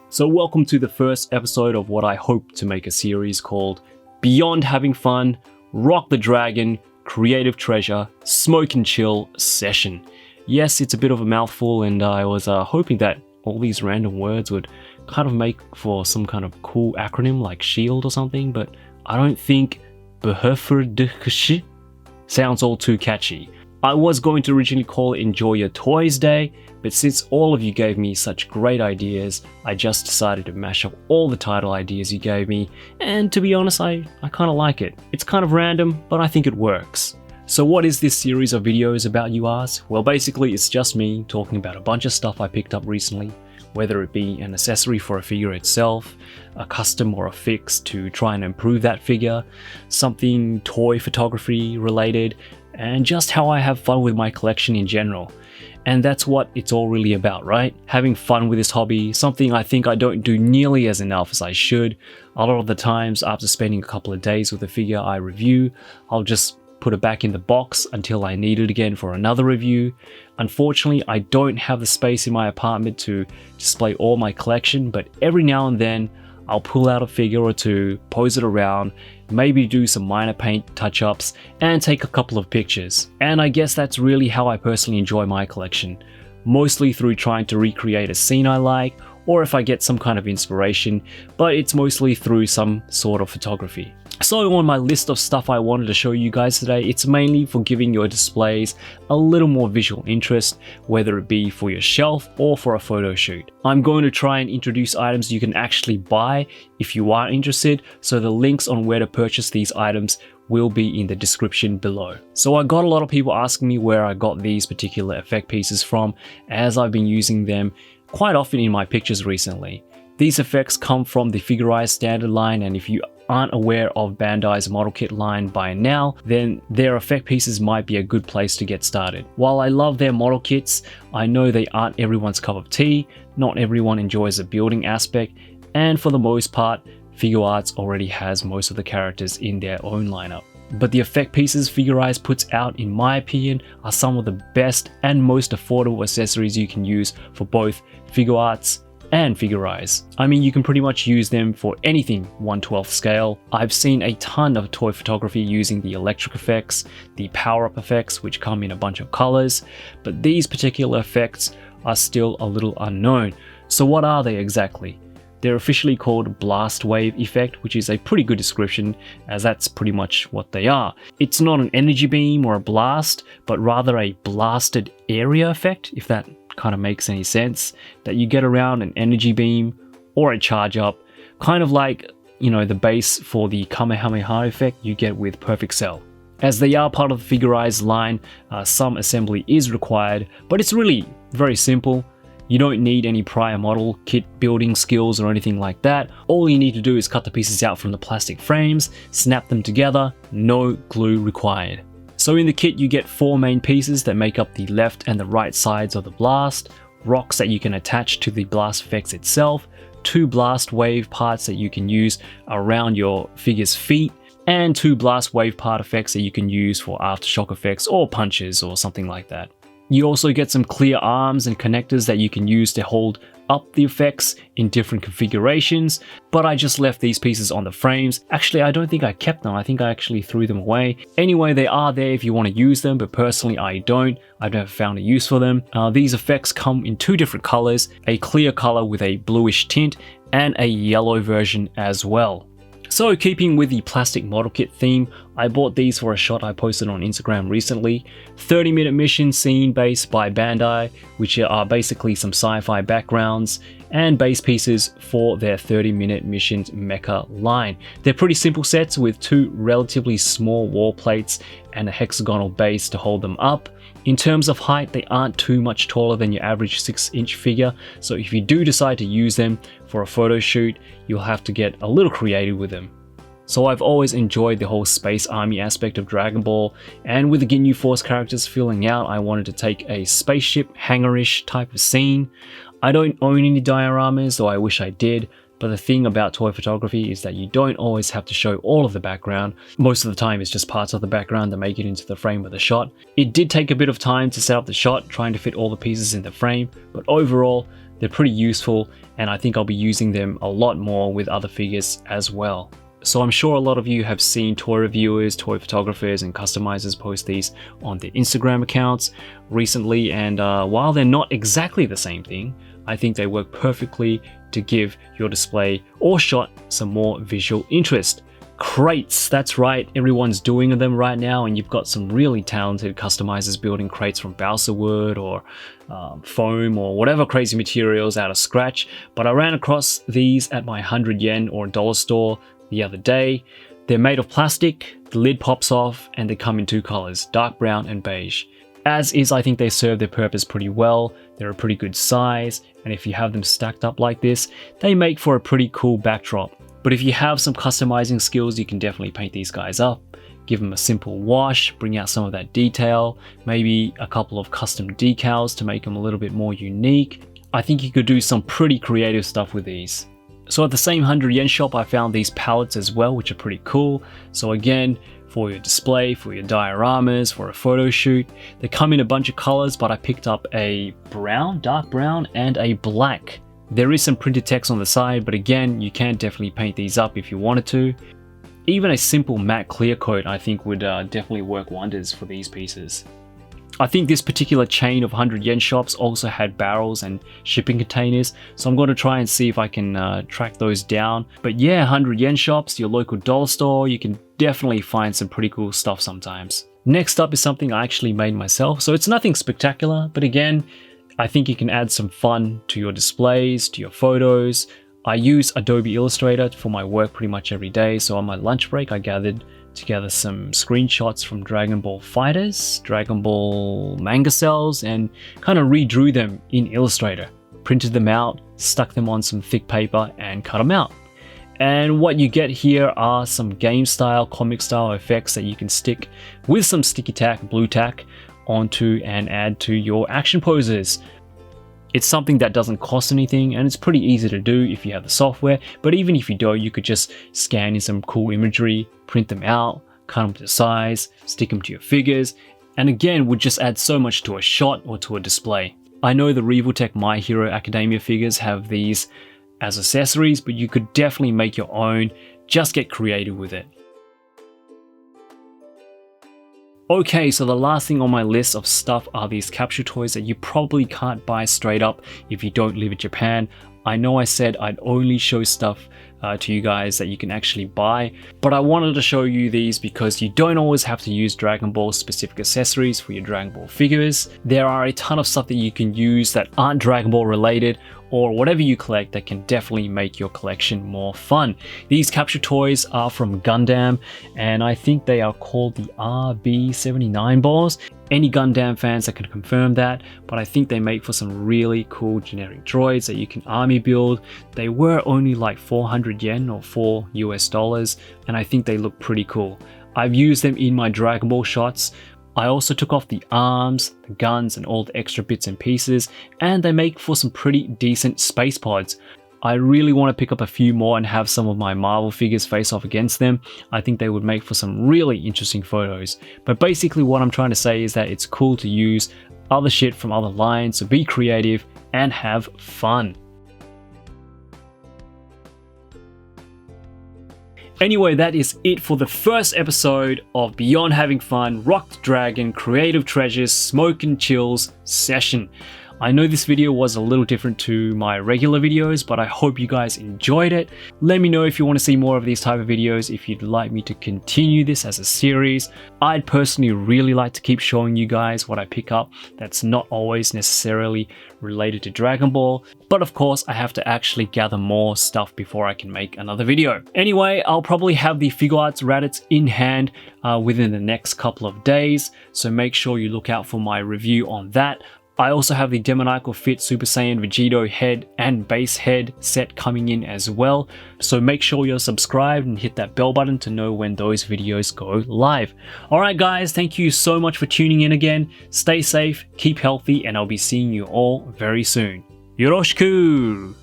So welcome to the first episode of what I hope to make a series called Beyond Having Fun, Rock the Dragon, Creative Treasure, Smoke and Chill Session. Yes, it's a bit of a mouthful, and I was hoping that all these random words would kind of make for some kind of cool acronym like SHIELD or something, but I don't think BHFRDKSH sounds all too catchy. I was going to originally call it Enjoy Your Toys Day, but since all of you gave me such great ideas, I just decided to mash up all the title ideas you gave me, and to be honest, I kind of like it. It's kind of random, but I think it works. So what is this series of videos about, you ask? Well, basically it's just me talking about a bunch of stuff I picked up recently, whether it be an accessory for a figure itself, a custom or a fix to try and improve that figure, something toy photography related, and just how I have fun with my collection in general. And that's what it's all really about, right? Having fun with this hobby, something I think I don't do nearly as enough as I should. A lot of the times after spending a couple of days with a figure I review, I'll just put it back in the box until I need it again for another review. Unfortunately, I don't have the space in my apartment to display all my collection, but every now and then I'll pull out a figure or two, pose it around, maybe do some minor paint touch-ups, and take a couple of pictures. And I guess that's really how I personally enjoy my collection, mostly through trying to recreate a scene I like, or if I get some kind of inspiration, but it's mostly through some sort of photography. So on my list of stuff I wanted to show you guys today, it's mainly for giving your displays a little more visual interest, whether it be for your shelf or for a photo shoot. I'm going to try and introduce items you can actually buy if you are interested, so the links on where to purchase these items will be in the description below. So I got a lot of people asking me where I got these particular effect pieces from, as I've been using them quite often in my pictures recently. These effects come from the Figuarts standard line, and if you aren't aware of Bandai's model kit line by now, then their effect pieces might be a good place to get started. While I love their model kits, I know they aren't everyone's cup of tea, not everyone enjoys the building aspect, and for the most part, Figuarts already has most of the characters in their own lineup. But the effect pieces Figuarts puts out, in my opinion, are some of the best and most affordable accessories you can use for both Figuarts and Figuarts. I mean, you can pretty much use them for anything 1/12 scale. I've seen a ton of toy photography using the electric effects, the power-up effects, which come in a bunch of colors, but these particular effects are still a little unknown. So what are they exactly? They're officially called Blast Wave effect, which is a pretty good description, as that's pretty much what they are. It's not an energy beam or a blast, but rather a blasted area effect, if that kind of makes any sense, that you get around an energy beam or a charge up, kind of like, you know, the base for the Kamehameha effect you get with Perfect Cell. As they are part of the Figuarts line, some assembly is required, but it's really very simple. You don't need any prior model kit building skills or anything like that. All you need to do is cut the pieces out from the plastic frames, snap them together, no glue required. So in the kit you get 4 main pieces that make up the left and the right sides of the blast, rocks that you can attach to the blast effects itself, 2 blast wave parts that you can use around your figure's feet, and 2 blast wave part effects that you can use for aftershock effects or punches or something like that. You also get some clear arms and connectors that you can use to hold up the effects in different configurations, but I just left these pieces on the frames. Actually, I don't think I kept them. I think I actually threw them away. Anyway, they are there if you want to use them, but personally I don't. I've never found a use for them. These effects come in 2 different colors, a clear color with a bluish tint and a yellow version as well. So keeping with the plastic model kit theme, I bought these for a shot I posted on Instagram recently. 30-minute mission scene based by Bandai, which are basically some sci-fi backgrounds, and base pieces for their 30-minute missions mecha line. They're pretty simple sets with 2 relatively small wall plates and a hexagonal base to hold them up. In terms of height, they aren't too much taller than your average 6-inch figure, so if you do decide to use them for a photo shoot, you'll have to get a little creative with them. So I've always enjoyed the whole space army aspect of Dragon Ball, and with the Ginyu Force characters filling out, I wanted to take a spaceship hangar-ish type of scene. I don't own any dioramas, though I wish I did, But the thing about toy photography is that you don't always have to show all of the background. Most of the time it's just parts of the background that make it into the frame of the shot. It did take a bit of time to set up the shot, trying to fit all the pieces in the frame, but overall, They're pretty useful, and I think I'll be using them a lot more with other figures as well. So I'm sure a lot of you have seen toy reviewers, toy photographers, and customizers post these on their Instagram accounts recently, and while they're not exactly the same thing, I think they work perfectly to give your display or shot some more visual interest. Crates, that's right, everyone's doing them right now, and you've got some really talented customizers building crates from balsa wood or foam or whatever crazy materials out of scratch. But I ran across these at my 100 yen or dollar store the other day. They're made of plastic, the lid pops off, and they come in two colors, dark brown and beige. As is, I think they serve their purpose pretty well. They're a pretty good size, and if you have them stacked up like this, they make for a pretty cool backdrop. But if you have some customizing skills, you can definitely paint these guys up, give them a simple wash, bring out some of that detail, maybe a couple of custom decals to make them a little bit more unique. I think you could do some pretty creative stuff with these. So at the same 100 yen shop, I found these palettes as well, which are pretty cool. So again, for your display, for your dioramas, for a photo shoot, they come in a bunch of colors, but I picked up a brown, dark brown, and a black. There is some printed text on the side, but again, you can definitely paint these up if you wanted to. Even a simple matte clear coat I think would definitely work wonders for these pieces. I think this particular chain of 100 yen shops also had barrels and shipping containers, so I'm going to try and see if I can track those down. But yeah, 100 yen shops, your local dollar store, you can definitely find some pretty cool stuff sometimes. Next up is something I actually made myself, so it's nothing spectacular, but again, I think you can add some fun to your displays, to your photos. I use Adobe Illustrator for my work pretty much every day, so on my lunch break I gathered together some screenshots from Dragon Ball Fighters, Dragon Ball manga cells, and kind of redrew them in Illustrator. Printed them out, stuck them on some thick paper, and cut them out. And what you get here are some game style, comic style effects that you can stick with some sticky tack, blue tack, onto and add to your action poses. It's something that doesn't cost anything, and it's pretty easy to do if you have the software, but even if you don't, you could just scan in some cool imagery, print them out, cut them to size, stick them to your figures, and again would just add so much to a shot or to a display. I know the Reveltech My Hero Academia figures have these as accessories, but you could definitely make your own, just get creative with it. Okay, so the last thing on my list of stuff are these capsule toys that you probably can't buy straight up if you don't live in Japan. I know I said I'd only show stuff to you guys that you can actually buy, but I wanted to show you these because you don't always have to use Dragon Ball specific accessories for your Dragon Ball figures. There are a ton of stuff that you can use that aren't Dragon Ball related, or whatever you collect that can definitely make your collection more fun. These capsule toys are from Gundam, and I think they are called the RB79 balls. Any Gundam fans that can confirm that, but I think they make for some really cool generic droids that you can army build. They were only like 400 yen or $4 US, and I think they look pretty cool. I've used them in my Dragon Ball shots. I also took off the arms, the guns, and all the extra bits and pieces, and they make for some pretty decent space pods. I really want to pick up a few more and have some of my Marvel figures face off against them. I think they would make for some really interesting photos. But basically what I'm trying to say is that it's cool to use other shit from other lines, so be creative and have fun. Anyway, that is it for the first episode of Beyond Having Fun, Rock the Dragon, Creative Treasures, Smoke and Chills session. I know this video was a little different to my regular videos, but I hope you guys enjoyed it. Let me know if you want to see more of these type of videos, if you'd like me to continue this as a series. I'd personally really like to keep showing you guys what I pick up that's not always necessarily related to Dragon Ball, but of course I have to actually gather more stuff before I can make another video. Anyway, I'll probably have the Figuarts Raditz in hand within the next couple of days, so make sure you look out for my review on that. I also have the Demoniacal Fit Super Saiyan Vegito head and base head set coming in as well, so make sure you're subscribed and hit that bell button to know when those videos go live. Alright guys, thank you so much for tuning in again. Stay safe, keep healthy, and I'll be seeing you all very soon. Yoroshiku!